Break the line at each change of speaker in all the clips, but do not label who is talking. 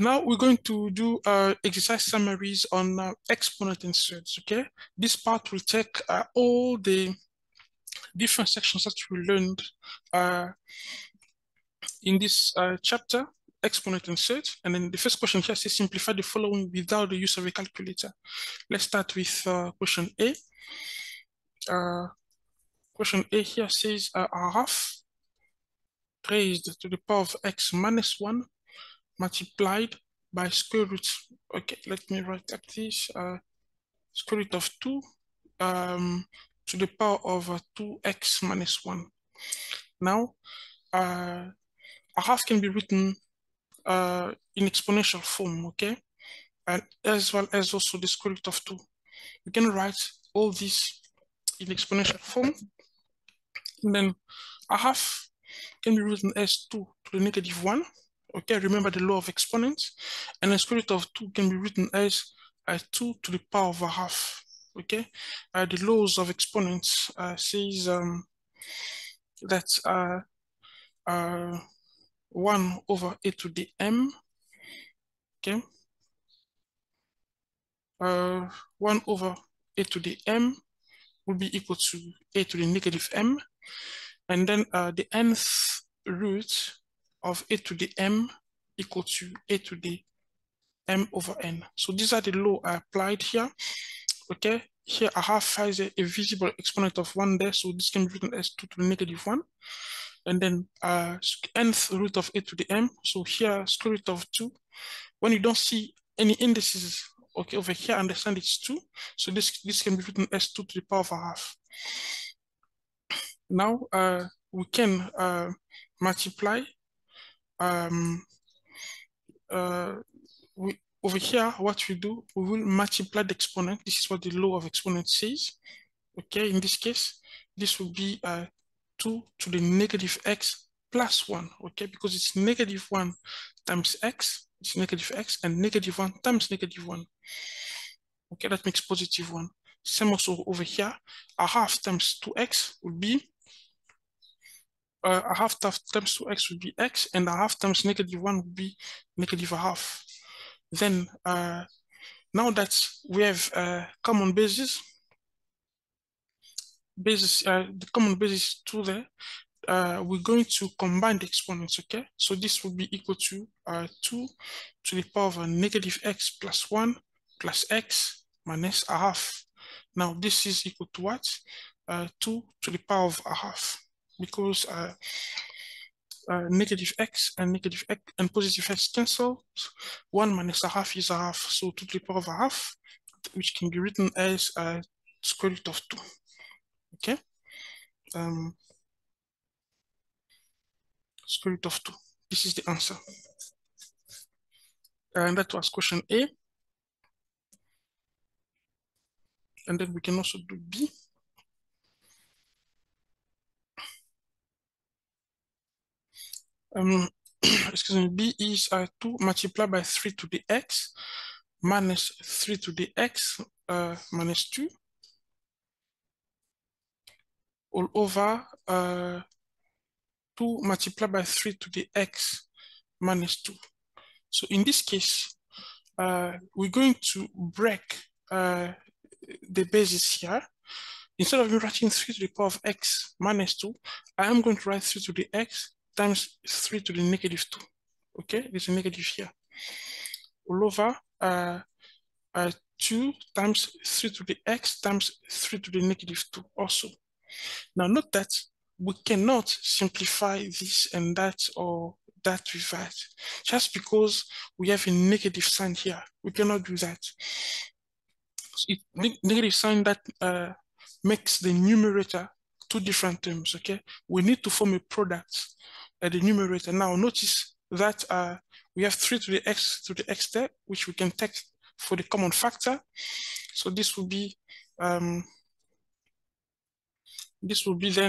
Now we're going to do exercise summaries on exponent and surds, okay? This part will take all the different sections that we learned in this chapter, exponent and surds. And then the first question here says simplify the following without the use of a calculator. Let's start with question A. Question A here says 𝐻 raised to the power of x minus 1 multiplied by square root. Okay, let me write like this. Square root of 2 to the power of 2x minus 1. Now, 𝐻 can be written in exponential form, okay? And as well as also the square root of 2. We can write all this in exponential form. And then 𝐻 can be written as 2 to the negative 1. Okay, remember the law of exponents. And the square root of 2 can be written as 2 to the power of 𝐻. Okay, the laws of exponents says that 1 over a to the m, okay, 1 over a to the m will be equal to a to the negative m, and then the nth root of a to the m equal to a to the m over n. So these are the law I applied here. Okay, here 𝐻 has a visible exponent of 1 there, so this can be written as 2 to the negative 1. And then nth root of a to the m, so here square root of 2. When you don't see any indices, okay, over here, understand it's 2. So this can be written as 2 to the power of 𝐻. Now we can multiply over here, what we do, we will multiply the exponent. This is what the law of exponent says. Okay, in this case, this will be 2 to the negative x plus 1. Okay, because it's negative 1 times x, it's negative x, and negative 1 times negative 1. Okay, that makes positive 1. Same also over here, 𝐻 times 2x will be 𝐻 times 2x will be x, and 𝐻 times negative 1 will be negative 𝐻. Then now that we have common basis, the common basis is 2 there, we're going to combine the exponents, okay? So this will be equal to 2 to the power of a negative x plus 1 plus x minus 𝐻. Now this is equal to what? 2 to the power of 𝐻, because negative x and positive x cancel. 1 minus 𝐻 is 𝐻, so 2 to the power of 𝐻, which can be written as square root of 2. Okay, square root of 2. This is the answer, and that was question A. And then we can also do B. Excuse me, B is 2 multiplied by 3 to the x minus 3 to the x minus 2 all over 2 multiplied by 3 to the x minus 2. So in this case, we're going to break the basis here. Instead of me writing 3 to the power of x minus 2, I am going to write 3 to the x times 3 to the negative 2. Okay, there's a negative here. All over 2 times 3 to the x times 3 to the negative 2 also. Now note that we cannot simplify this and that or that with that. Just because we have a negative sign here, we cannot do that. So negative sign that makes the numerator 2 different terms, okay? We need to form a product at the numerator. Now notice that we have 3 to the x there, which we can take for the common factor. So this will be then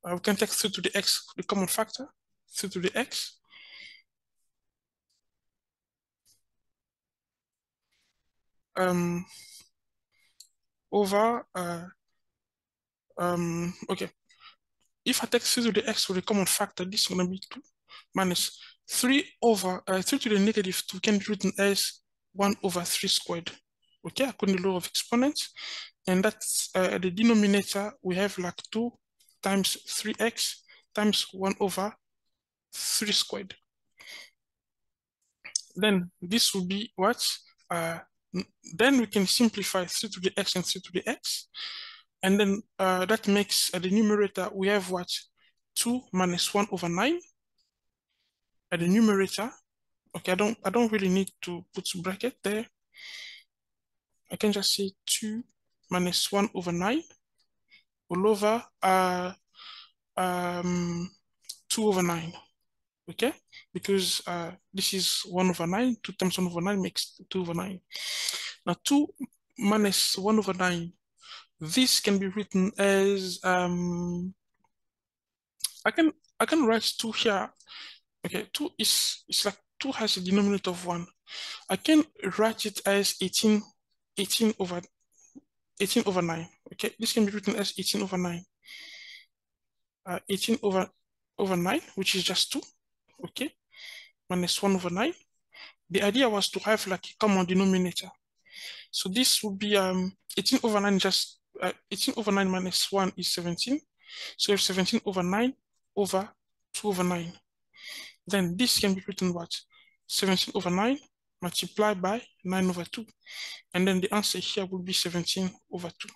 we can take 3 to the x, the common factor, 3 to the x. Over okay, if I take 3 to the x for the common factor, this is going to be 2. minus 3 to the negative 2 can be written as 1 over 3 squared. Okay, according to the law of exponents. And that's the denominator, we have like 2 times 3x times 1 over 3 squared. Then this will be what? Then we can simplify 3 to the x and 3 to the x. And then that makes the numerator, we have what? 2 minus 1 over 9 at the numerator. Okay, I don't really need to put bracket there. I can just say 2 minus 1 over 9 all over 2 over 9. Okay, because this is 1 over 9, 2 times 1 over 9 makes 2 over 9. Now 2 minus 1 over 9, this can be written as, I can write 2 here. Okay, 2 is, it's like 2 has a denominator of 1. I can write it as 18 over 9. Okay, this can be written as 18 over 9. 18 over 9, which is just 2. Okay, minus 1 over 9. The idea was to have like a common denominator. So this would be 18 over 9 just 18 over 9 minus 1 is 17. So we have 17 over 9 over 2 over 9. Then this can be written what? 17 over 9 multiplied by 9 over 2. And then the answer here will be 17 over 2.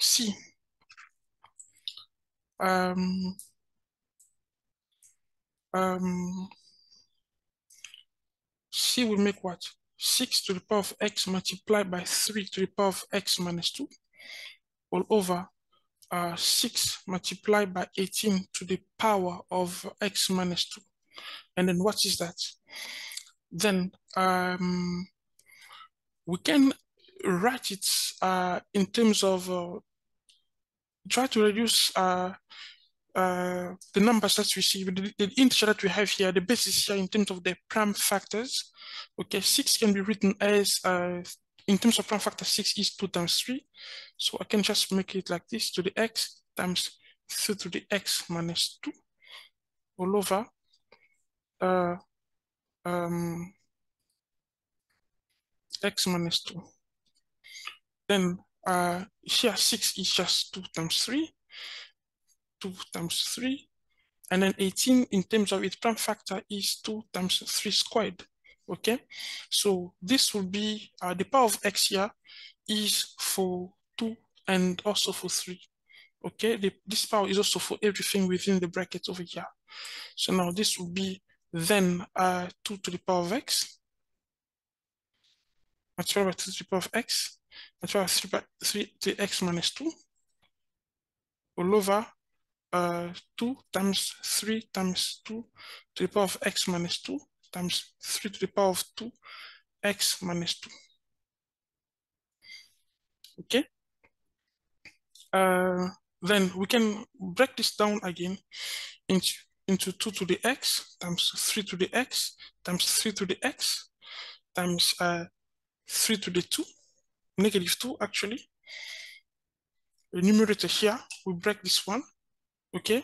C. C will make what? 6 to the power of x multiplied by 3 to the power of x minus 2 all over 6 multiplied by 18 to the power of x minus 2. And then what is that? Then we can write it in terms of try to reduce the numbers that we see, the integer that we have here, the basis here in terms of the prime factors. Okay, 6 can be written as, in terms of prime factor, 6 is 2 times 3. So I can just make it like this, to the x times 3 to the x minus 2 all over x minus 2. Then here 6 is just 2 times 3. 2 times 3, and then 18 in terms of its prime factor is 2 times 3 squared. Okay, so this will be the power of x here is for 2 and also for 3. Okay, this power is also for everything within the bracket over here. So now this will be then 2 to the power of x multiplied by 2 to the power of x multiplied by 3 to the x minus 2 all over 2 times 3 times 2 to the power of x minus 2 times 3 to the power of 2 x minus 2. Okay. Then we can break this down again into 2 to the x times 3 to the x times 3 to the x times 3 to the 2, negative 2 actually. The numerator here, we break this one. Okay,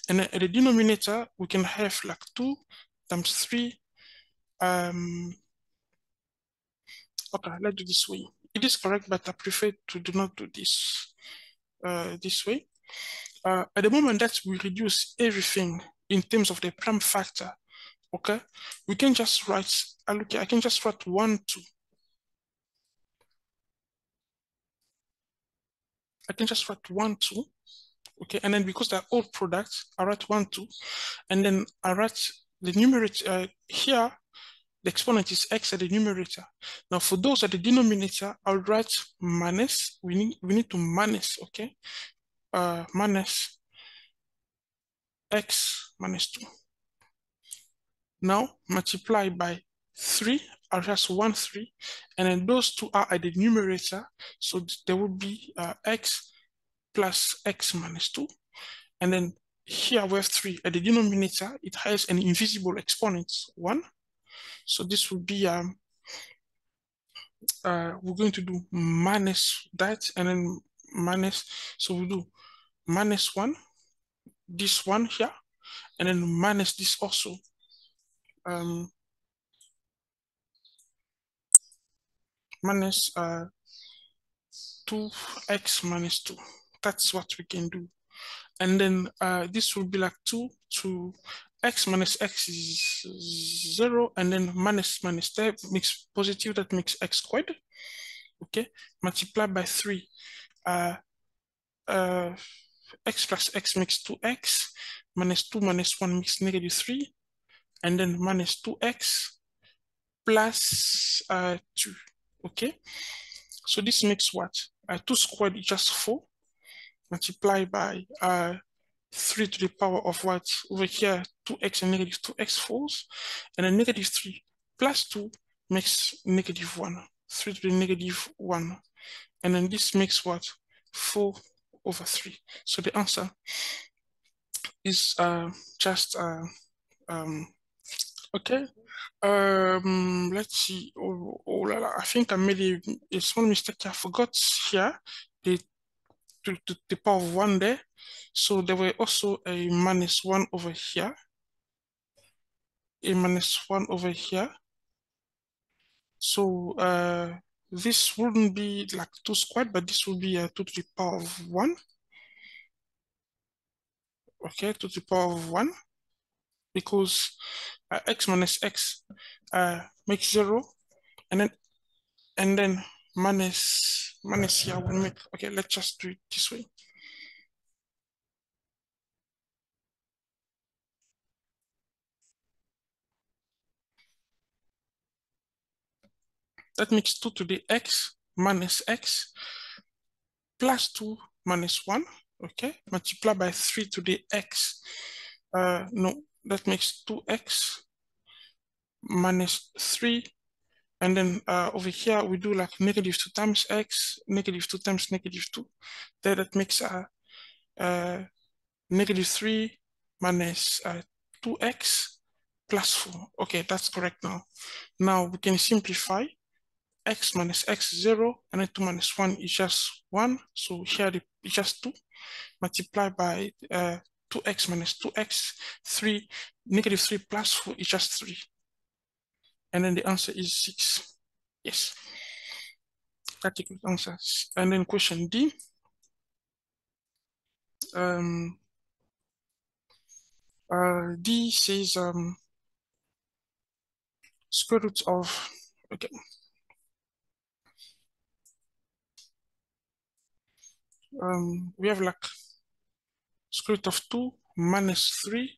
and then at the denominator, we can have like 2 times 3. Okay, let's do this way. It is correct, but I prefer to do not do this this way. At the moment that we reduce everything in terms of the prime factor, okay, we can just write, I can just write 1, 2. I can just write 1, 2. Okay, and then because they're all products, I write 1, 2, and then I write the numerator here. The exponent is x at the numerator. Now for those at the denominator, I'll write minus. We need to minus. Okay, minus x minus 2. Now multiply by 3. I'll just 1, 3, and then those two are at the numerator, so there will be x plus x minus 2. And then here we have 3 at the denominator. It has an invisible exponent, 1. So this will be, we're going to do minus that, and then minus, so we'll do minus 1 this one here, and then minus this also. Minus 2x minus 2. That's what we can do. And then this will be like 2 to x minus x is 0, and then minus that makes positive, that makes x squared. Okay, multiply by 3. X plus x makes 2x, minus 2 minus 1 makes negative 3, and then minus 2x plus 2. Okay, so this makes what? 2 squared is just 4, multiplied by 3 to the power of what? Over here, 2x and negative 2x falls, and then negative 3 plus 2 makes negative 1, 3 to the negative 1, and then this makes what? 4 over 3. So the answer is just okay. Let's see. I think I made a small mistake. I forgot here the to the power of 1 there. So there were also a minus 1 over here, a minus 1 over here. So this wouldn't be like 2 squared, but this will be 2 to the power of 1. Okay, 2 to the power of 1, because x minus x makes 0, and then minus here will make, okay, let's just do it this way. That makes 2 to the x minus x plus 2 minus 1, okay, multiply by 3 to the x. No, that makes 2x minus 3, and then over here we do like negative 2 times x, negative 2 times negative 2. There, that makes negative 3 minus 2x plus 4. Okay, that's correct now. Now we can simplify. X minus x is 0, and then 2 minus 1 is just 1. So here it's just 2. Multiply by 2x minus 2x, 3, negative 3 plus 4 is just 3. And then the answer is 6. Yes. That's a good answer. And then question D. D says square root of, okay. We have like square root of 2 minus 3,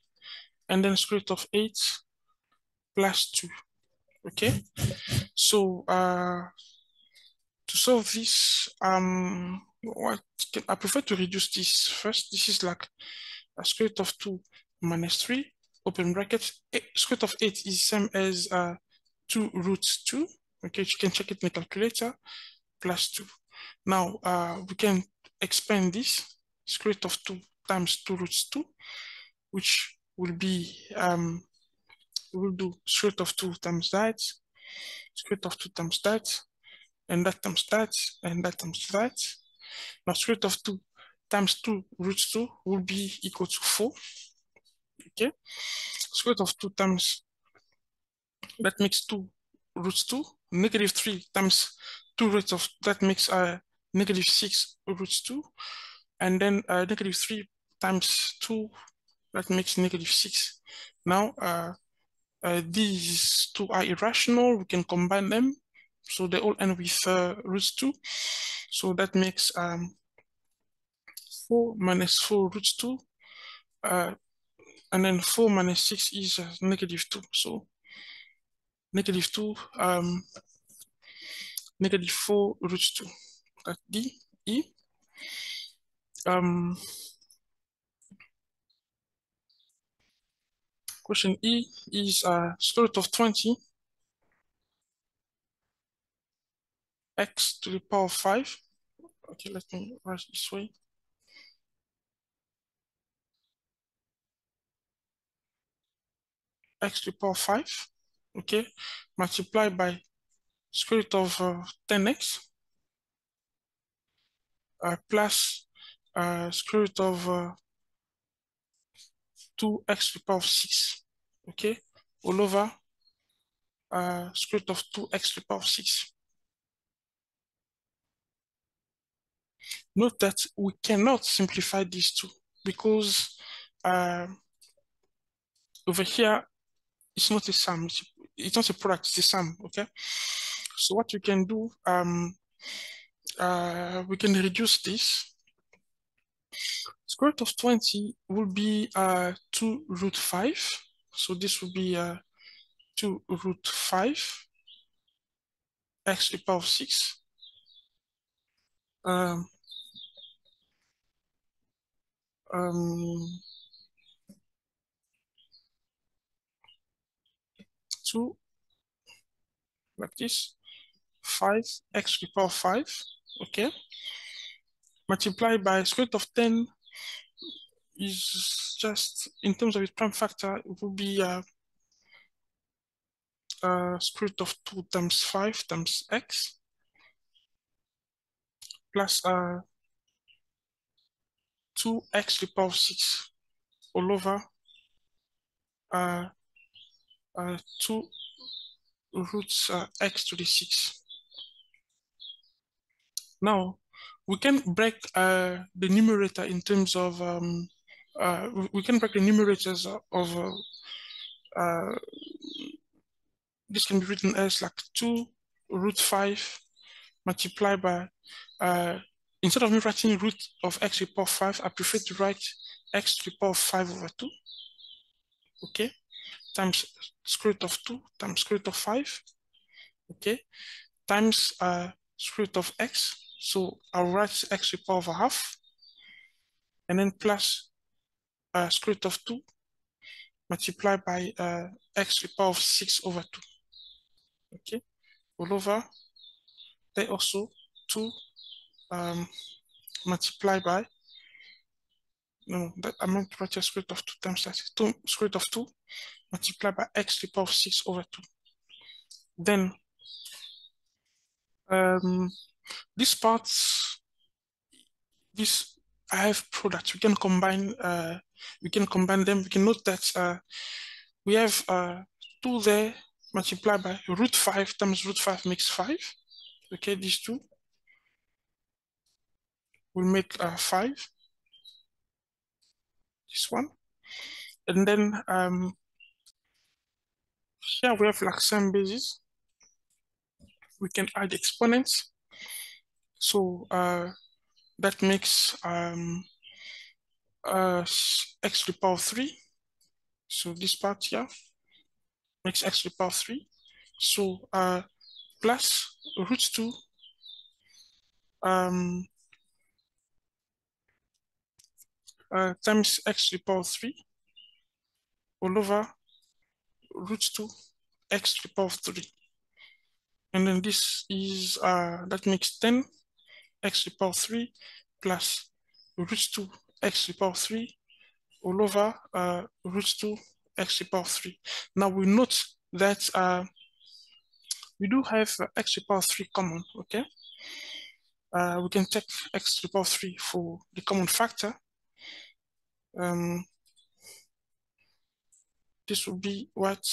and then square root of 8 plus 2. Okay, so to solve this, I prefer to reduce this first. This is like a square root of 2 minus 3, open bracket. Square root of 8 is same as 2 root 2. Okay, you can check it in the calculator, plus 2. Now we can expand this, square root of 2 times 2 roots 2, which will be, we'll do square root of 2 times that, square root of 2 times that, and that times that, and that times that. Now square root of 2 times 2 root 2 will be equal to 4. Okay, square root of 2 times, that makes 2 root 2. Negative 3 times 2 roots of, that makes negative 6 root 2. And then negative 3 times 2, that makes negative 6. Now these two are irrational. We can combine them. So they all end with root 2. So that makes 4 minus 4 root 2. And then 4 minus 6 is negative 2. So negative 2, negative 4 root 2. That's D, E. Question E is square root of 20 x to the power of 5. Okay, let me write this way. X to the power of 5. Okay, multiply by square root of 10x plus square root of 2x to the power of 6, okay, all over square root of 2x to the power of 6. Note that we cannot simplify these two because over here, it's not a sum, it's not a product, it's a sum, okay? So what we can do, we can reduce this. Square root of 20 will be 2 root 5. So this will be 2 root 5 x to the power of 6. 2 like this, 5x to the power of 5, okay? Multiplied by square root of 10 is just, in terms of its prime factor, it will be square root of 2 times 5 times x plus 2x to the power of 6 all over 2 roots x to the 6. Now, we can break the numerator in terms of, we can break the numerators of, this can be written as like 2 root 5 multiplied by, instead of me writing root of x to the power of 5, I prefer to write x to the power of 5 over 2, okay, times square root of 2 times square root of 5, okay, times square root of x. So I'll write x to the power of a half, and then plus square root of 2 multiplied by x to the power of 6 over 2, okay, all over there also 2 multiplied by, no, that I meant to write a square root of 2 times that, 2 square root of 2 multiplied by x to the power of 6 over 2. Then this part, this I have products. We can combine them. We can note that we have 2 there multiplied by root 5 times root 5 makes 5. Okay, these two will make 5. This one. And then here we have like same basis. We can add exponents. So that makes x to the power of 3. So this part here makes x to the power of 3. So plus root 2 times x to the power of 3 all over root 2 x to the power of 3. And then this is, that makes 10 x to the power of 3 plus root 2 x to the power of 3 all over root 2 x to the power of 3. Now we note that we do have x to the power of 3 common, okay? We can take x to the power of 3 for the common factor. This will be what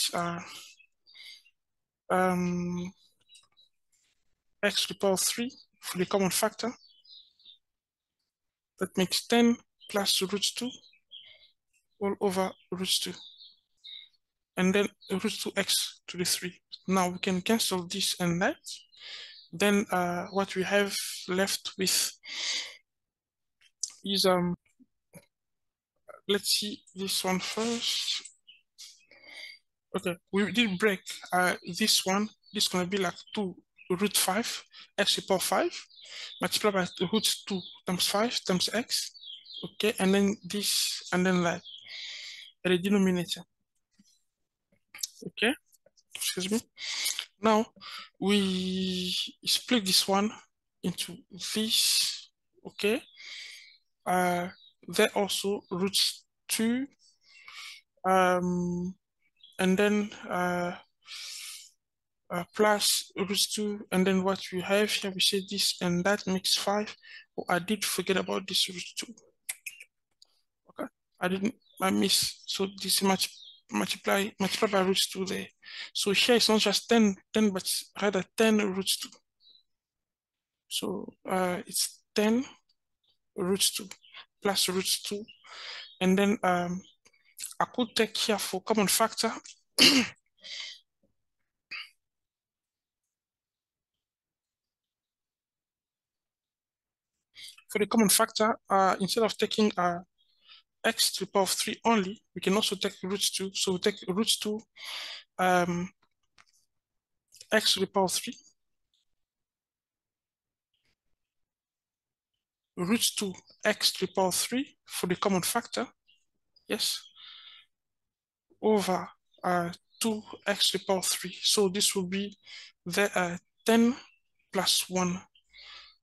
x to the power of 3 for the common factor. That makes 10 plus root 2 all over root 2. And then root 2x to the 3. Now we can cancel this and that. Then what we have left with is, let's see this one first. Okay, we did break this one. This is gonna be like 2 root 5 x to the power of 5 multiplied by root 2 times 5 times x. Okay, and then this, and then like the denominator. Okay, excuse me. Now we split this one into this. Okay, there also root 2, and then plus root 2, and then what we have here, we say this and that makes 5. Oh, I did forget about this root 2. Okay, I didn't I miss. So this multiply by root 2 there. So here it's not just 10, but rather 10 root 2. So it's 10 root 2 plus root 2. And then I could take here for common factor. For the common factor, instead of taking x to the power of 3 only, we can also take root 2. So we take root 2 x to the power of 3, root 2 x to the power of 3 for the common factor, yes, over 2x to the power of 3. So this will be the 10 plus 1.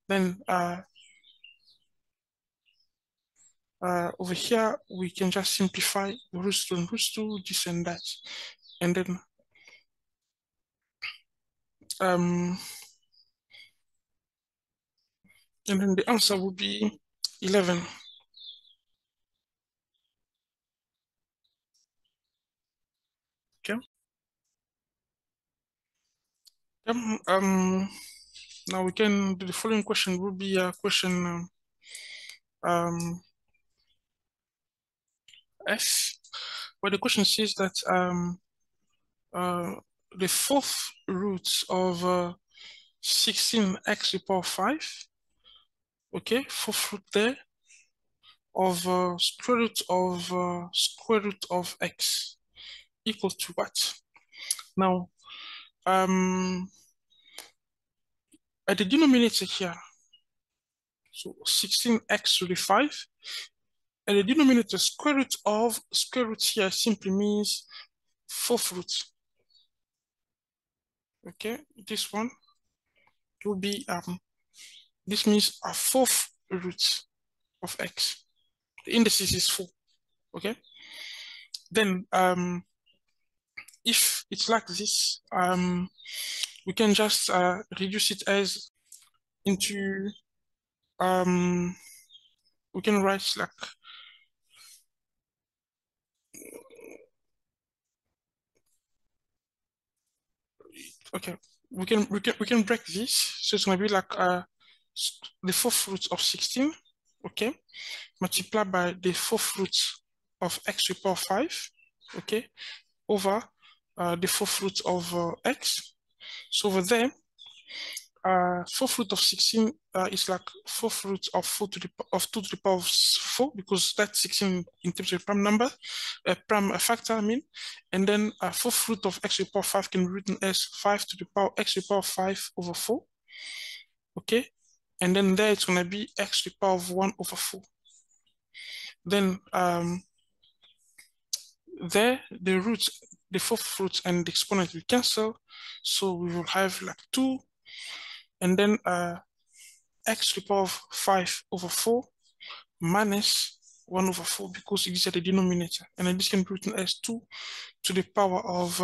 Then over here, we can just simplify root 2 and root 2, this and that. And then the answer will be 11. Okay. Now we can do the following question will be a question F, where the question says that the fourth root of 16x to the power 5, okay, fourth root there of square root of x equals to what? Now, at the denominator here, so 16x to the 5, and the denominator square root here simply means fourth root. Okay, this one will be this means a fourth root of x. The indices is 4. Okay. Then if it's like this, we can just reduce it as into we can write like okay, we can break this, so it's gonna be like the fourth root of 16, okay, multiplied by the fourth root of x to the power 5, okay, over the fourth root of x. So over there, fourth root of 16 is like fourth root of 2 to the power of 4, because that's 16 in terms of prime number, prime factor, I mean. And then fourth root of x to the power 5 can be written as 5 to the power x to the power 5 over 4. Okay, and then there it's gonna be x to the power of 1 over 4. Then there the roots, the fourth root and the exponent will cancel, so we will have like 2, and then x to the power of 5 over 4 minus 1 over 4, because it is at the denominator, and then this can be written as 2 to the power of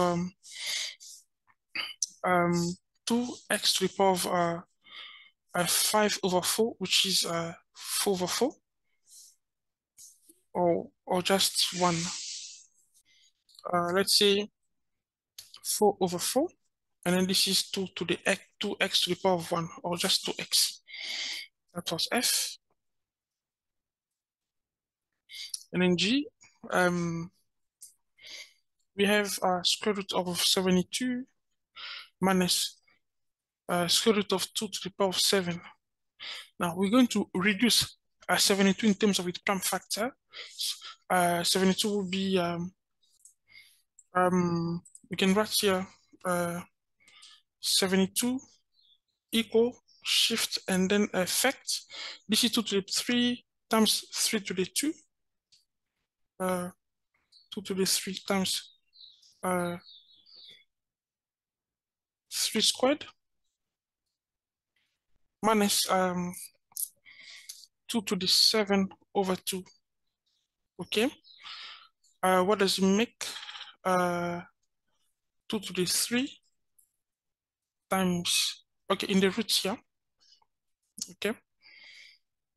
2x to the power of 5 over 4, which is 4 over 4, or just 1. Let's say 4 over 4, and then this is 2 to the 2x to the power of 1, or just 2x. That was F. And then G, we have square root of 72 minus square root of 2 to the power of 7. Now we're going to reduce 72 in terms of its prime factor. 72 will be, we can write here 72 equal shift and then effect. This is 2 to the 3 times 3 to the 2. 2 to the 3 times 3 squared minus 2 to the 7 over 2. Okay. What does it make? 2 to the 3 times, okay, in the roots here. Okay.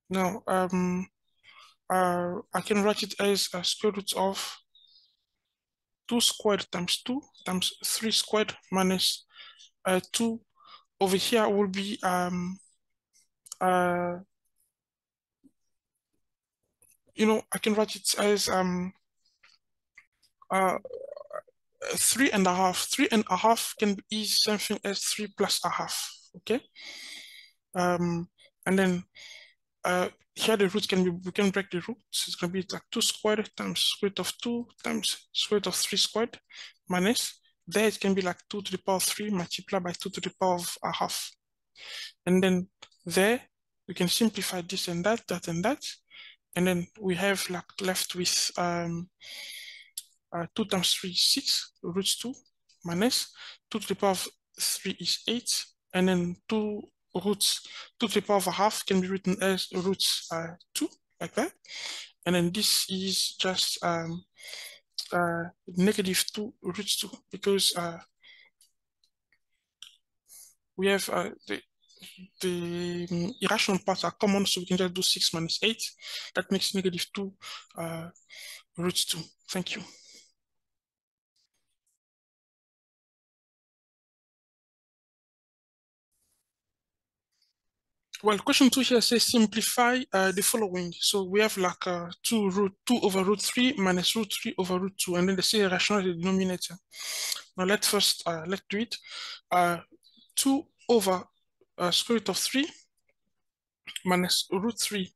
Now, I can write it as a square root of 2 squared times 2 times 3 squared minus 2 over here will be I can write it as 3.5. 3.5 can be something as 3 plus a half. Okay. And then here the root can be, we can break the root. So it's gonna be like 2 squared times square root of 2 times square root of 3 squared minus, there it can be like 2 to the power of 3 multiplied by 2 to the power of a half. And then there we can simplify this and that, that and that. And then we have like left with 2 times 3 is 6, root 2 minus 2 to the power of 3 is 8. And then 2 roots, 2 to the power of a half can be written as roots 2, like that. And then this is just negative 2 roots 2, because we have the irrational parts are common, so we can just do 6 minus 8. That makes negative 2 roots 2. Thank you. Well, question 2 here says simplify the following. So we have like 2 over root 3 minus root 3 over root 2, and then they say rational the denominator. Now let's first let's do it. 2 over square root of 3 minus root 3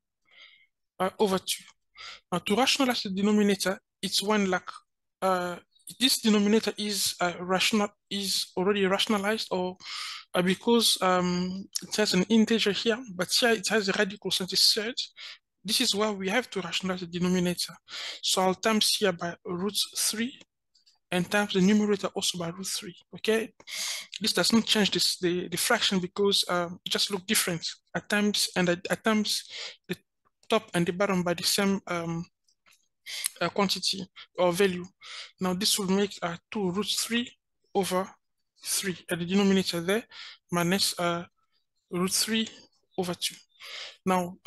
over 2. Now to rationalize the denominator, it's when like this denominator is already rationalized, or because it has an integer here, but here it has a radical since it's surds. This is why we have to rationalize the denominator. So I'll times here by root 3 and times the numerator also by root 3. Okay, this does not change the fraction, because it just looks different at times, and at times the top and the bottom by the same quantity or value. Now this will make 2 root 3 over 3 at the denominator there, minus root 3 over 2. Now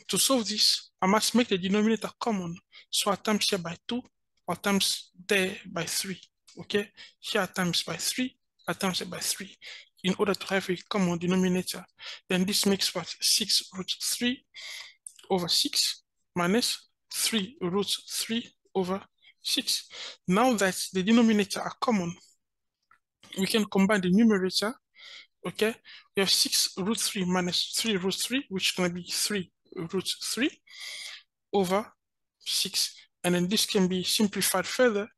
to solve this, I must make the denominator common. So I times here by 2, or times there by 3. Okay, here I times by 3, I times it by 3, in order to have a common denominator. Then this makes what? 6 root 3 over 6 minus 3 root 3 over 6. Now that the denominator are common, we can combine the numerator. Okay, we have 6 root 3 minus 3 root 3, which is going to be 3 root 3 over 6. And then this can be simplified further.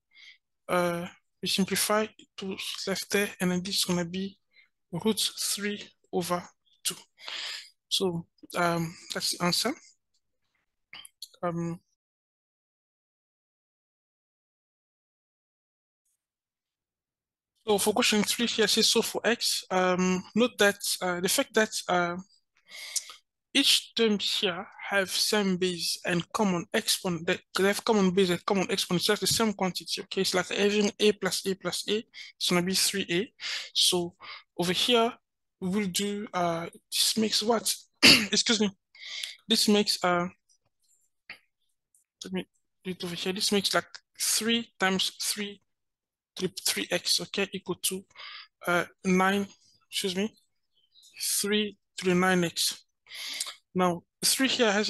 We simplify to left there, and then this is going to be root 3 over 2. So that's the answer. So for question 3 here, says so for x, note that the fact that each term here have same base and common exponent, that they have common base and common exponent, so that's the same quantity. Okay, it's like having a plus a plus a, it's gonna be 3a. So over here we will do this makes what? Excuse me. This makes let me do it over here. This makes like 3 times 3 3x, okay, equal to 9, excuse me, 3 to the 9x. Now 3 here has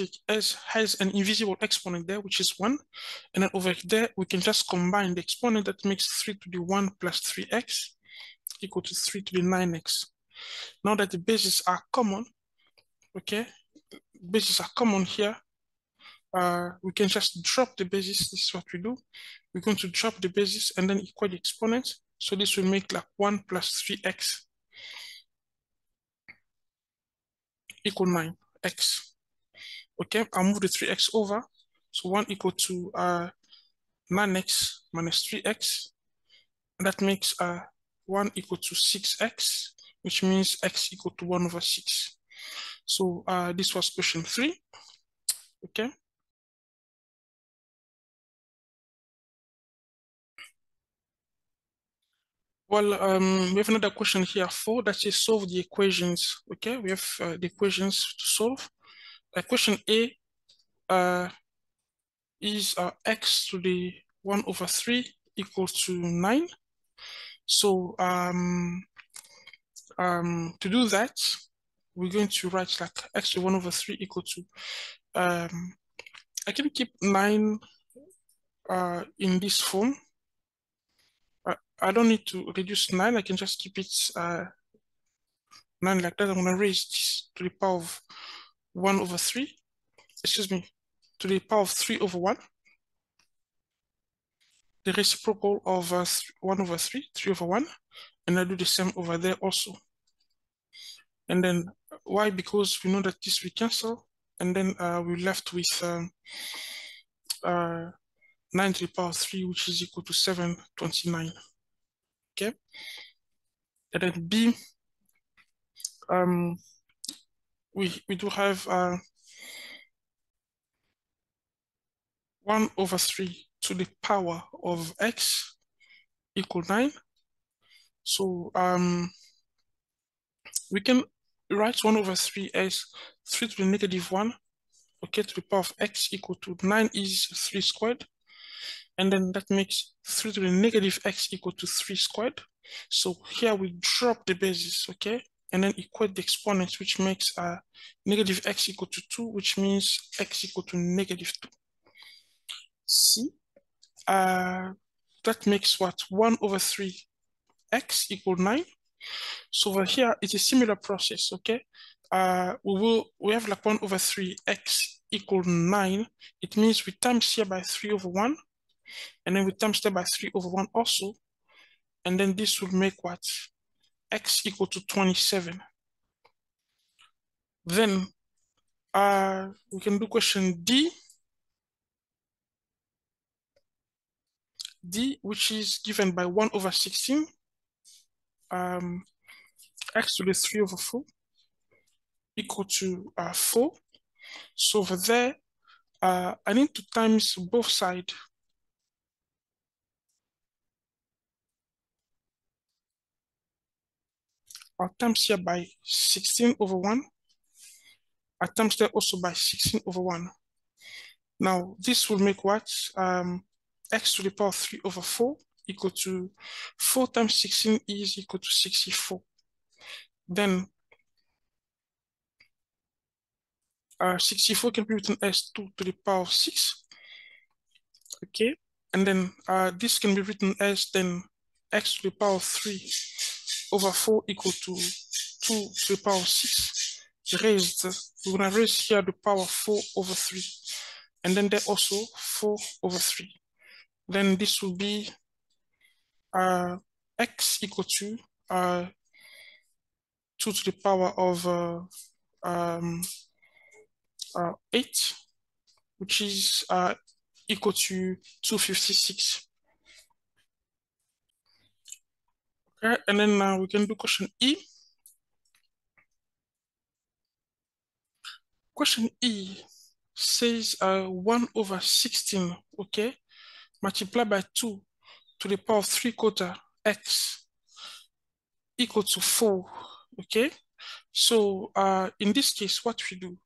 an invisible exponent there, which is 1, and then over there we can just combine the exponent. That makes 3 to the 1 plus 3x equal to 3 to the 9x. Now that the bases are common, okay, bases are common here, we can just drop the basis. This is what we do. We're going to drop the basis and then equal the exponent. So this will make like 1 plus 3x equal 9x. Okay, I'll move the 3x over. So 1 equal to 9x minus 3x. And that makes 1 equal to 6x, which means x equal to 1 over 6. So this was question 3. Okay. Well, we have another question here, 4, that says solve the equations. Okay, we have the equations to solve. Question A, is x to the 1 over 3 equals to 9. So to do that, we're going to write like x to 1 over 3 equal to, I can keep 9 in this form. I don't need to reduce 9, I can just keep it 9 like that. I'm going to raise this to the power of 1 over 3, excuse me, to the power of 3 over 1. The reciprocal of 1 over 3, 3 over 1, and I do the same over there also. And then why? Because we know that this will cancel, and then we're left with 9 to the power 3, which is equal to 729. Okay. And then B, we do have 1 over 3 to the power of x equal 9. So we can write 1 over 3 as 3 to the negative 1, okay, to the power of x equal to 9 is 3 squared. And then that makes 3 to the negative x equal to 3 squared. So here we drop the basis, okay? And then equate the exponents, which makes negative x equal to 2, which means x equal to negative 2. See, that makes what? 1 over 3 x equal 9. So over here, it's a similar process, okay? We have like 1 over 3 x equal 9. It means we times here by 3 over 1. And then we times that by 3 over 1 also. And then this will make what? X equal to 27. Then we can do question D. D, which is given by 1 over 16. X to the 3 over 4 equal to 4. So over there, I need to times both sides. I'll times here by 16 over 1. I times there also by 16 over 1. Now, this will make what? X to the power 3 over 4 equal to 4 times 16 is equal to 64. Then 64 can be written as 2 to the power of 6. Okay. And then this can be written as then x to the power of 3 over 4 equal to 2 to the power of 6 raised. We're going to raise here the power 4 over 3. And then there also 4 over 3. Then this will be x equal to 2 to the power of 8, which is equal to 256. Okay, and then we can do question E. Question E says 1 over 16, okay, multiplied by 2 to the power of 3/4 x equal to 4, okay? So in this case, what we do,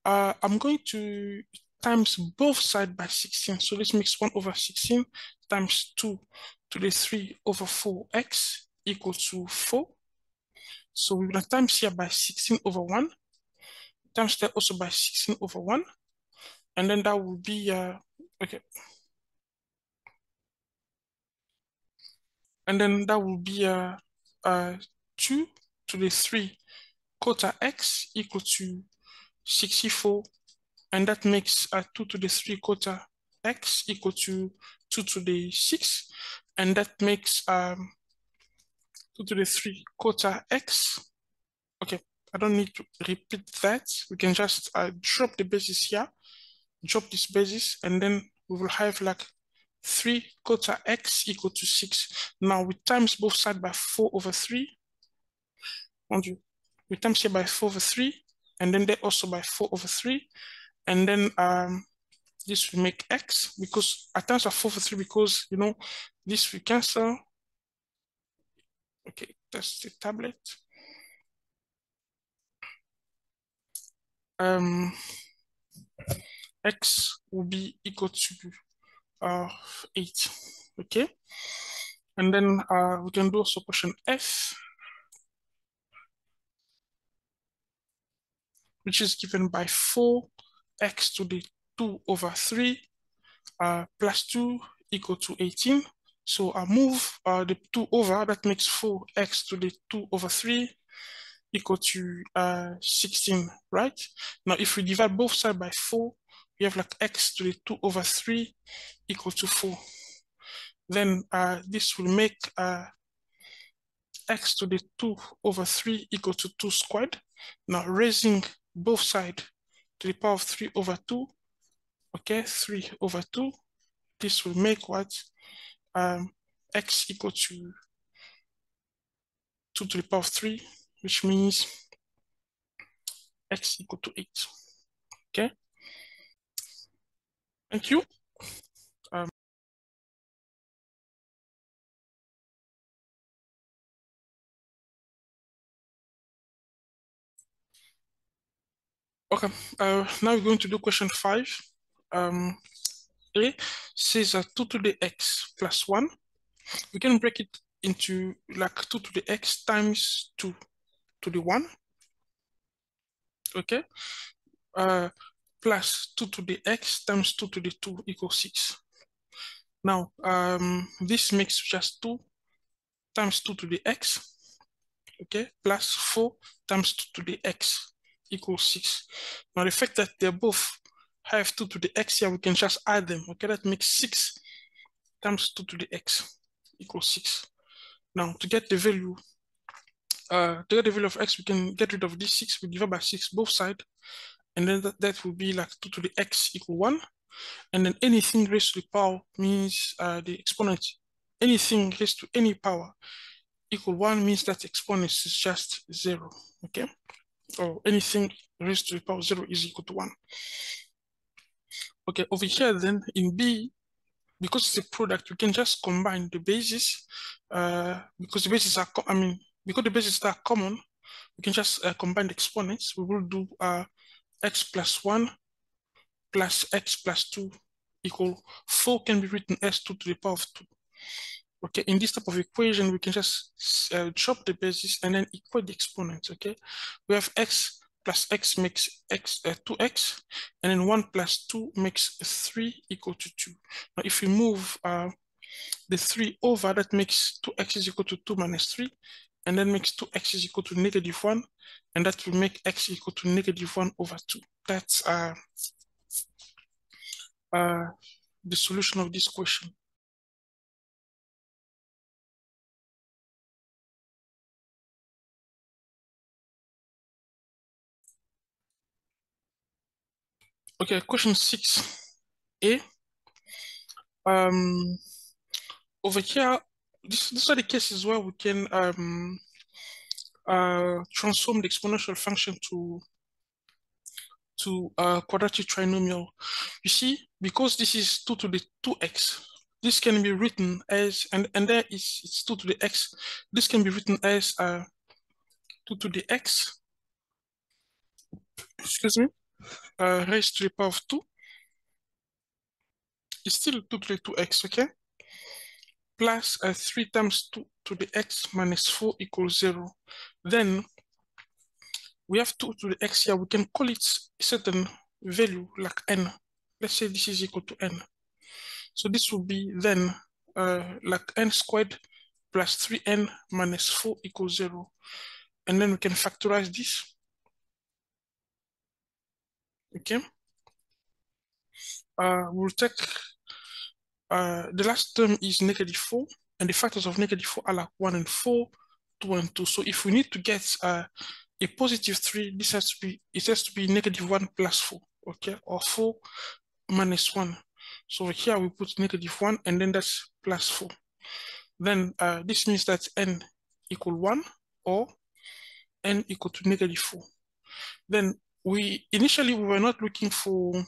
I'm going to times both sides by 16. So this makes 1 over 16 times 2 to the 3 over 4x equal to 4. So we're going to times here by 16 over 1, times that also by 16 over 1. And then that will be, okay. And then that will be 2 to the 3/4 x equal to 64. And that makes 2 to the 3/4 x equal to 2 to the 6. And that makes 2 to the 3/4 x. Okay, I don't need to repeat that. We can just drop the basis here, drop this basis, and then we will have like 3/4 x equal to 6. Now we times both sides by 4 over 3. We times here by 4 over 3, and then there also by 4 over 3. And then this will make x, because I times by 4 over 3 because, you know, this will cancel. Okay, that's the tablet. And x will be equal to 8. Okay, and then we can do also question F, which is given by 4x to the 2 over 3 plus 2 equal to 18. So I move the 2 over, that makes 4x to the 2 over 3 equal to 16, right? Now, if we divide both sides by 4, we have like x to the 2 over 3 equal to 4. Then this will make x to the 2 over 3 equal to 2 squared. Now, raising both sides to the power of 3 over 2, okay, 3 over 2, this will make what? X equal to 2 to the power of 3, which means x equal to 8. Okay, thank you. Okay, now we're going to do question 5. A says 2 to the x plus 1. We can break it into like 2 to the x times 2 to the 1. Okay, plus 2 to the x times 2 to the 2 equals 6. Now, this makes just 2 times 2 to the x, okay, plus 4 times 2 to the x equals 6. Now, the fact that they both have 2 to the x here, we can just add them, okay? That makes 6 times 2 to the x equals 6. Now, to get the value of x, we can get rid of this 6, we divide by 6 both sides, and then that will be like 2 to the x equal 1. And then anything raised to the power means the exponent, anything raised to any power equal 1 means that exponent is just 0, okay? Or anything raised to the power 0 is equal to 1. Okay, over here then in B, because it's a product, we can just combine the bases because the bases are, because the bases are common, we can just combine the exponents. We will do x plus 1 plus x plus 2 equal 4 can be written as 2 to the power of 2. Okay, in this type of equation, we can just drop the bases and then equate the exponents, okay? We have x plus x makes x 2x, and then 1 plus 2 makes 3 equal to 2. Now, if we move the 3 over, that makes 2x is equal to 2 minus 3, and then makes 2x is equal to -1, and that will make x equal to -1 over 2. That's the solution of this question. Okay, question 6a. Over here, these are the cases where we can transform the exponential function to a quadratic trinomial. You see, because this is 2 to the 2x, this can be written as, and there is it's 2 to the x, this can be written as 2 to the x, excuse me, raised to the power of 2. It's still 2 to the 2x, okay? Plus 3 times 2 to the x minus 4 equals 0. Then we have 2 to the x here. We can call it a certain value like n. Let's say this is equal to n. So this will be then like n squared plus 3n minus 4 equals 0. And then we can factorize this. Okay. We'll take the last term is -4, and the factors of -4 are like 1 and 4, 2 and 2. So if we need to get a +3, this has to be, it has to be -1 plus 4, okay, or 4 minus 1. So here we put -1, and then that's plus 4. Then this means that n equal 1 or n equal to -4. Then initially we were not looking for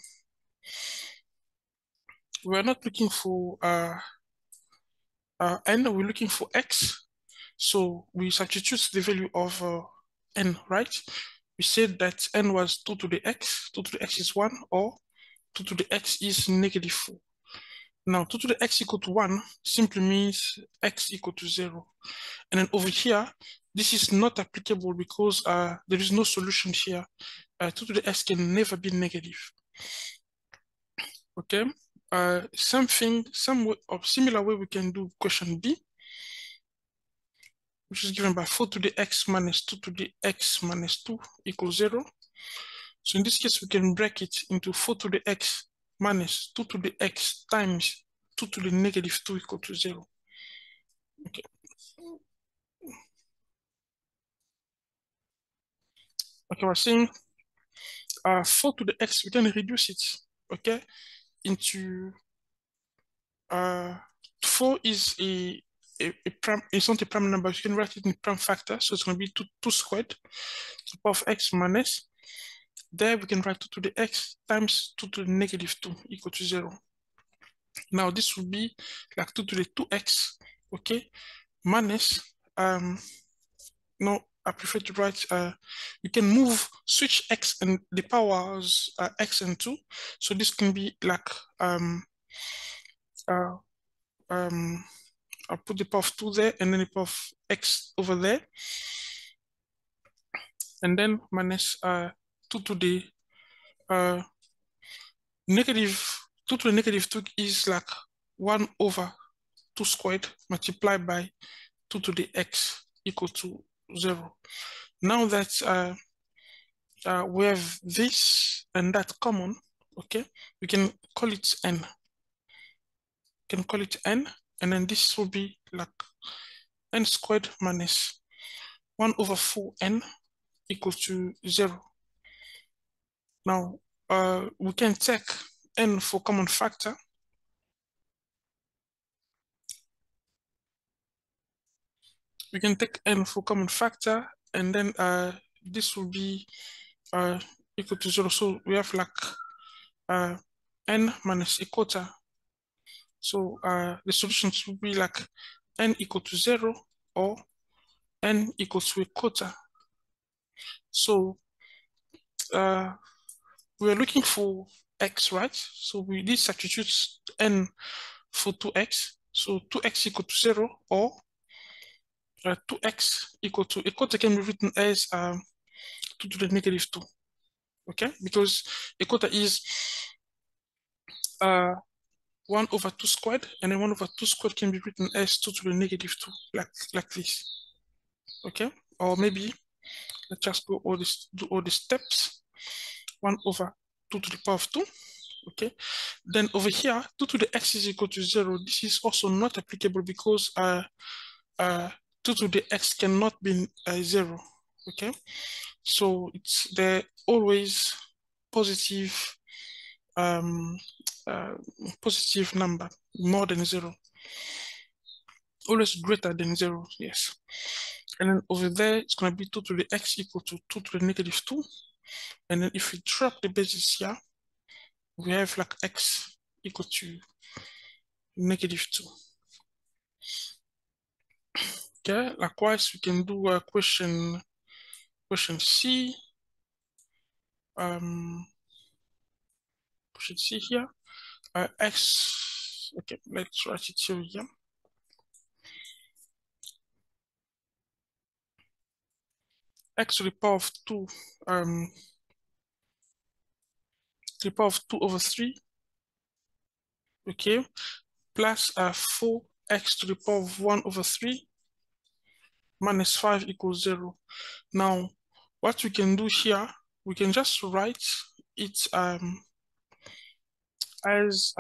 n, we're looking for x. So we substitute the value of n, right? We said that n was 2 to the x, 2 to the x is 1, or 2 to the x is -4. Now, 2 to the x equal to 1 simply means x equal to 0. And then over here, this is not applicable because there is no solution here. 2 to the x can never be negative. Okay. Some way, or similar way we can do question B, which is given by 4 to the x minus 2 to the x minus 2 equals 0. So in this case, we can break it into 4 to the x minus 2 to the x times 2 to the -2 equal to 0. Okay. Okay, we're saying 4 to the x, we can reduce it, okay, into 4 is a prime, it's not a prime number, you can write it in prime factor, so it's going to be 2 squared to the power of x minus, there we can write 2 to the x times 2 to the -2 equal to 0. Now this will be like 2 to the 2x, okay, minus, no, I prefer to write, you can switch x and the powers x and 2. So this can be like, I'll put the power of 2 there and then the power of x over there. And then minus 2 to the -2 to the -2 is like 1 over 2 squared multiplied by 2 to the x equal to 0. Now that we have this and that common, okay, we can call it n. Can call it n, and then this will be like n squared minus 1 over 4n equal to 0. Now we can take n for common factor. We can take n for common factor, and then this will be equal to 0. So we have like n minus a quarter. So the solutions will be like n equal to 0 or n equals to a quarter. So we are looking for x, right? So we did substitute n for 2x. So 2x equal to 0 or 2x equal to, a quarter can be written as 2 to the -2. Okay, because a quarter is 1 over 2 squared, and then 1 over 2 squared can be written as 2 to the -2, like this. Okay, or maybe let's just do all the steps. 1 over 2 to the power of 2. Okay, then over here 2 to the x is equal to 0. This is also not applicable because 2 to the x cannot be 0. Okay, so they're always positive, positive number, more than 0, always greater than 0. Yes, and then over there it's going to be 2 to the x equal to 2 to the -2, and then if we drop the bases here, we have like x equal to -2. Okay, likewise we can do a question C. Question C here. X, okay, let's write it here. X to the power of 2, to the power of 2 over 3, okay, plus 4x to the power of 1 over 3 minus 5 equals 0. Now, what we can do here, we can just write it as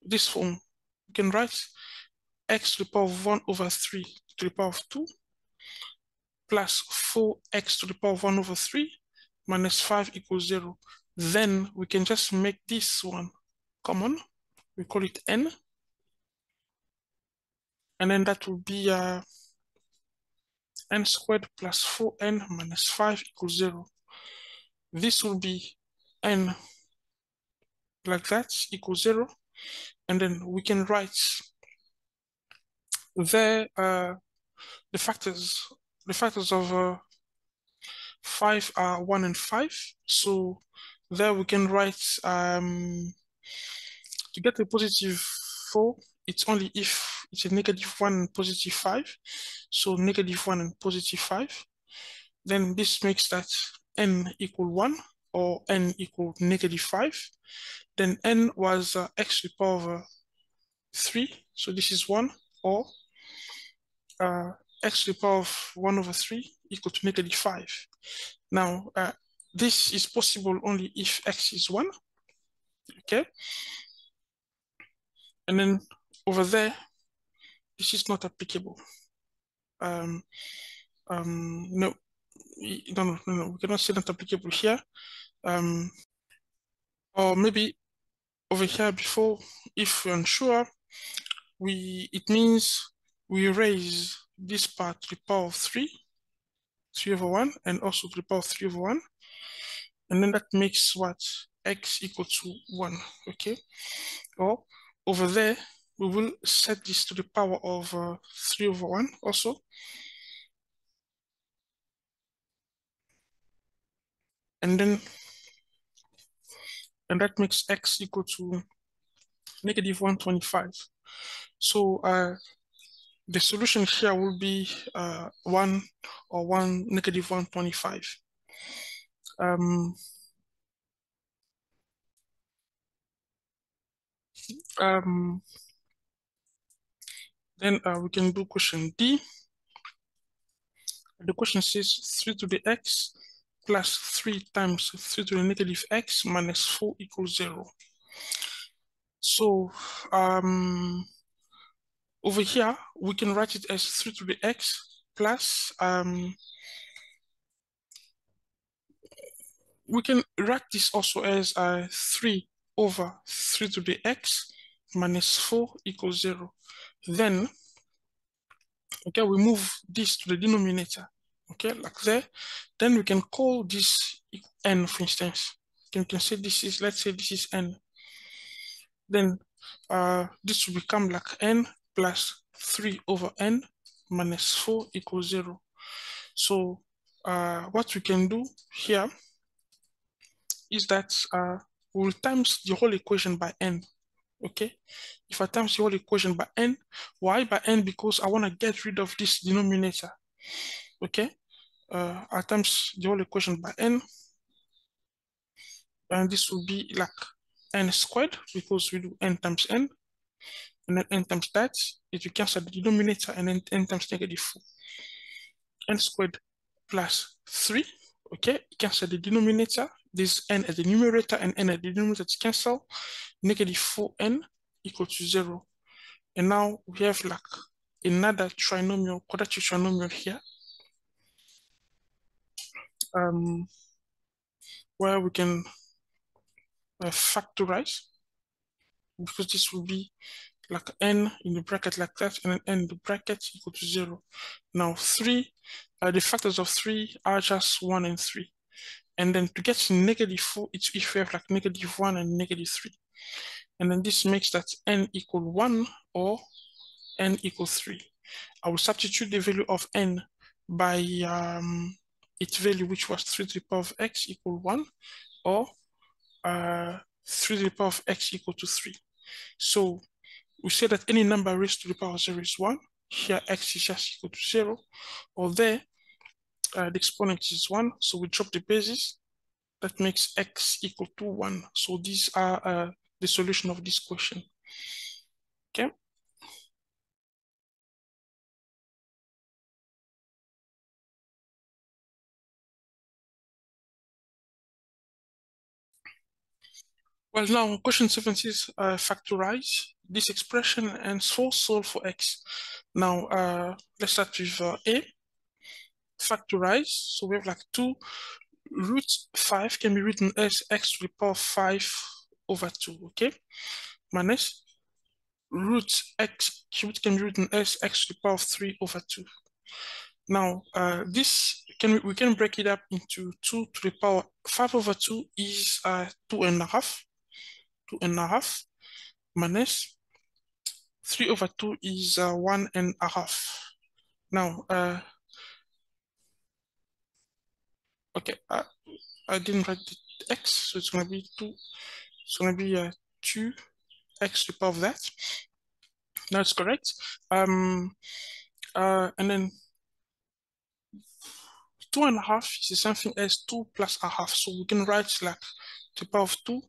this form. We can write x to the power of 1 over 3 to the power of 2 plus 4x to the power of 1 over 3 minus 5 equals 0. Then we can just make this one common. We call it n. And then that will be n squared plus 4n minus 5 equals 0. This will be n like that equals 0. And then we can write there the factors of 5 are 1 and 5. So there we can write to get a positive 4, it's only if it's a negative 1 and positive 5. So negative 1 and positive 5. Then this makes that n equal 1 or n equal negative 5. Then n was x to the power of 3. So this is 1, or x to the power of 1 over 3 equal to negative 5. Now, this is possible only if x is 1. Okay. And then over there, this is not applicable. No, we cannot say not applicable here. Or maybe over here before, if we're unsure, it means we raise this part to the power of 3 over 1, and also to the power of 3 over 1. And then that makes what? X equal to 1, okay? Or over there, we will set this to the power of 3 over 1 also. And that makes x equal to negative 125. So the solution here will be 1 or 1 negative 125. Then we can do question D. The question says 3 to the x plus 3 times 3 to the negative x minus 4 equals 0. So over here, we can write it as 3 to the x plus, we can write this also as 3 over 3 to the x minus 4 equals 0. Then, okay, we move this to the denominator, okay, like there. Then we can call this n, for instance. You can say this is, let's say this is n. Then this will become like n plus 3 over n minus 4 equals 0. So what we can do here is that we'll times the whole equation by n. Okay, if I times the whole equation by n, why by n? Because I want to get rid of this denominator. Okay, I times the whole equation by n, and this will be like n squared, because we do n times n, and then n times that, it will cancel the denominator, and then n times negative 4. N squared plus 3, okay, cancel the denominator. This n as the numerator and n as the denominator to cancel. Negative 4n equal to 0. And now we have like another trinomial, quadratic trinomial here, where we can factorize, because this will be like n in the bracket like that, and then n in the bracket equal to 0. Now 3, the factors of 3 are just 1 and 3. And then to get to negative 4, it's if we have like negative 1 and negative 3. And then this makes that n equal 1 or n equal 3. I will substitute the value of n by its value, which was 3 to the power of x equal 1, or 3 to the power of x equal to 3. So we say that any number raised to the power of 0 is 1. Here x is just equal to 0, or there the exponent is 1, so we drop the basis. That makes x equal to 1. So these are the solution of this question. Okay. Well, now question 7 says factorize this expression and solve for x. Now let's start with a. Factorize. So we have like 2 root 5 can be written as x to the power of 5 over 2. Okay, minus root x cubed can be written as x to the power of 3 over 2. Now this we can break it up into 2 to the power 5 over 2 is 2.5. 2.5 minus 3 over 2 is 1.5. Now okay, I didn't write the x, so it's going to be 2, it's going to be 2x to the power of that. That's correct. And then 2.5 is the same thing as 2 plus a half. So we can write like to the power of 2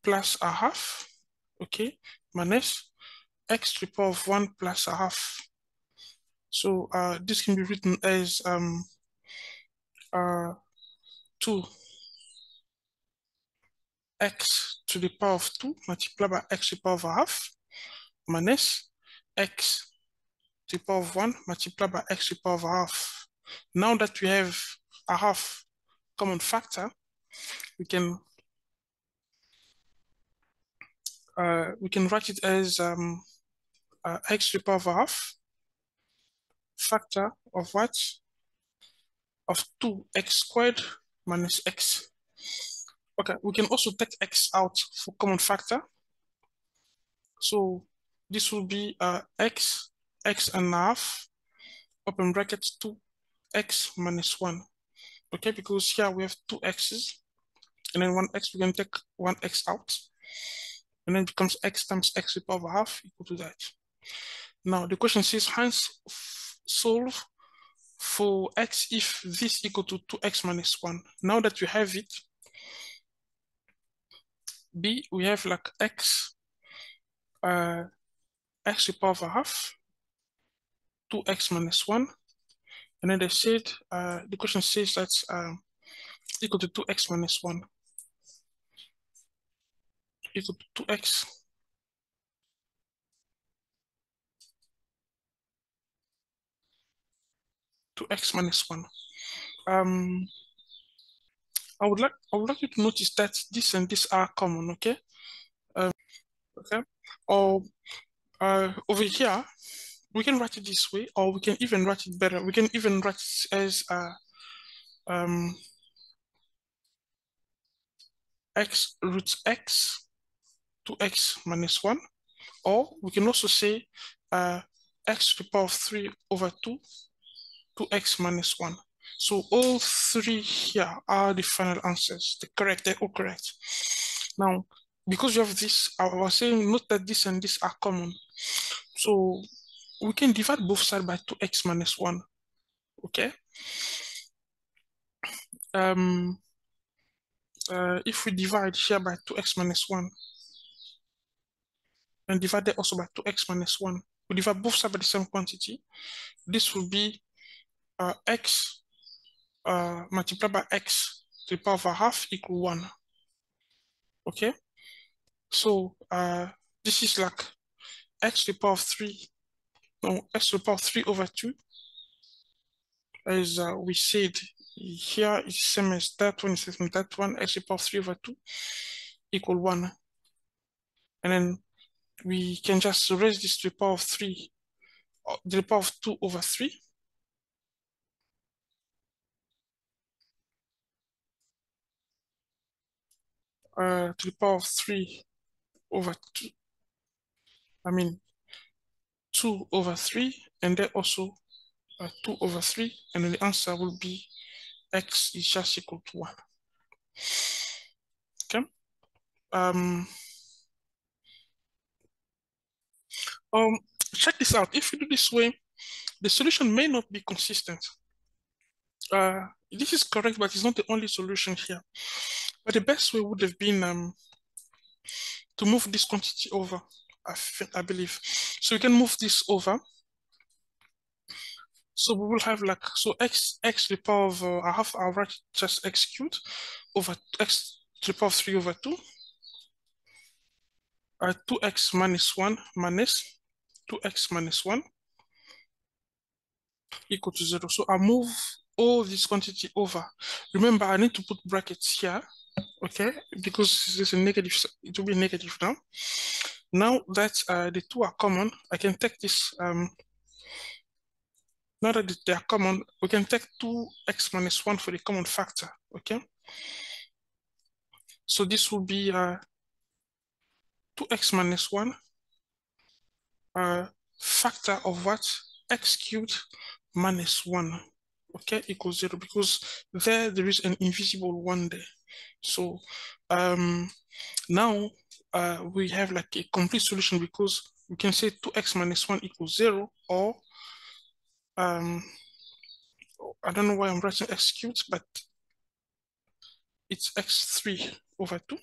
plus a half, okay, minus x to the power of 1 plus a half. So this can be written as 2x to the power of 2 multiplied by x to the power of a half minus x to the power of 1 multiplied by x to the power of a half. Now that we have a half common factor, we can write it as x to the power of a half factor of what? Of 2x squared minus x. Okay, we can also take x out for common factor. So this will be x and a half, open brackets 2x minus 1. Okay, because here we have 2 x's, and then 1x, we can take 1x out. And then it becomes x times x to the power of a half equal to that. Now the question says, hence solve for x if this equal to 2x minus 1. Now that you have it, B, we have like x to the power of a half, 2x minus 1. And then they said, the question says that's equal to 2x minus 1 equal to 2x minus 1. I would like you to notice that this and this are common, okay? Okay. Or over here, we can write it this way, or we can even write it better. We can even write it as x root x 2x minus 1, or we can also say x to the power of 3 over 2 2x minus 1. So all three here are the final answers. They're all correct. Now, because you have this, I was saying, note that this and this are common. So we can divide both sides by 2x minus 1. Okay. If we divide here by 2x minus 1 and divide that also by 2x minus 1, we divide both sides by the same quantity. This will be x multiplied by x to the power of a half equal 1. Okay. So this is like x to the power of 3, no, x to the power of 3 over 2, as we said here is the same as that one, is the same as that one, x to the power of 3 over 2 equal 1. And then we can just raise this to the power of 3, to the power of 2 over 3. To the power of 3 over 2, 2 over 3, and then also 2 over 3, and then the answer will be x is just equal to 1. Okay. Check this out. If you do this way, the solution may not be consistent. This is correct, but it's not the only solution here. But the best way would have been to move this quantity over, I believe. So we can move this over. So we will have like, so x to the power of, I'll write just x cubed over x to the power of 3 over 2. 2x minus 1 minus 2x minus 1 equal to 0. So I move all this quantity over. Remember, I need to put brackets here, okay? Because there's a negative, it will be negative now. Now that the two are common, I can take this, now that they are common, we can take 2x minus 1 for the common factor, okay? So this will be 2x minus 1 factor of what? X cubed minus 1, okay, equals 0, because there is an invisible 1 there. So now we have like a complete solution, because we can say 2x minus 1 equals 0, or I don't know why I'm writing x cubed, but it's x3 over 2.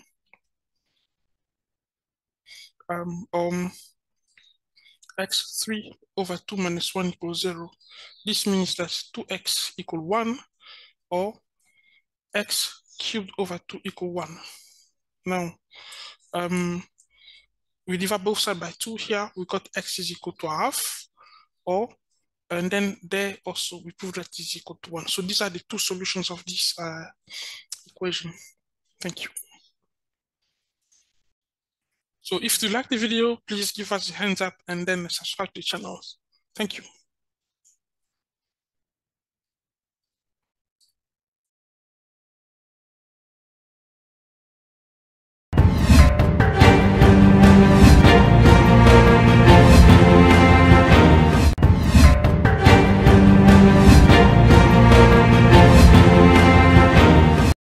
X3 over 2 minus 1 equals 0. This means that 2x equal 1, or x cubed over 2 equal 1. Now, we divide both sides by 2 here. We got x is equal to half, and then there also we prove that is equal to 1. So these are the two solutions of this equation. Thank you. So if you like the video, please give us a hands up and then subscribe to the channel. Thank you.